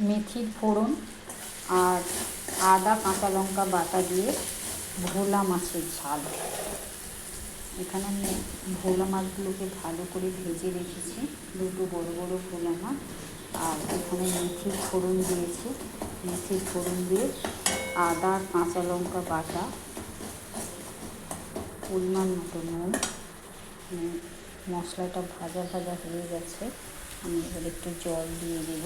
মেথির ফোড়ন আর আদা কাঁচা লঙ্কা বাটা দিয়ে ভোলা মাছের ঝাল। এখানে আমি ভোলা মাছগুলোকে ভালো করে ভেজে রেখেছি, দুটো বড় বড় ভোলা মাছ। আর এখানে মেথির ফোড়ন দিয়েছি, মেথির ফোড়ন দিয়ে আদা কাঁচা লঙ্কা বাটা, পরিমাণ মতো নুন। মশলাটা ভাজা ভাজা হয়ে গেছে, আমি এবার একটু জল দিয়ে দেব।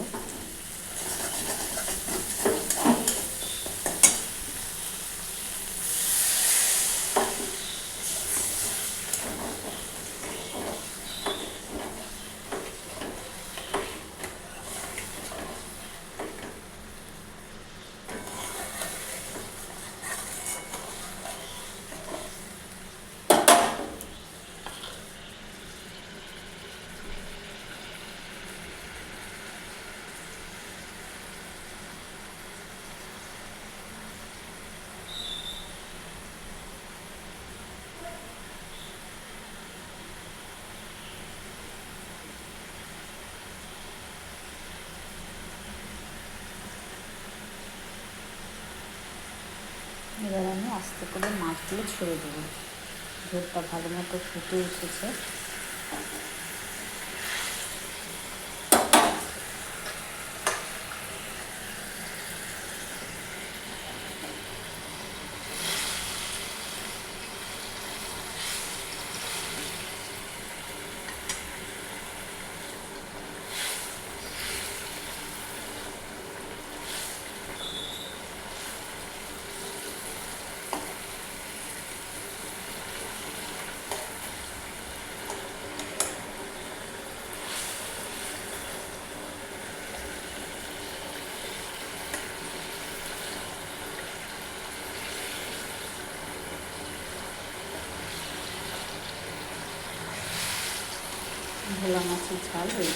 এবার আমি আস্তে করে মাছগুলো ছেড়ে দেবো। ঝোলটা ভালো মতো ফুটে উঠেছে। ভোলা মাছের ঝাল হয়ে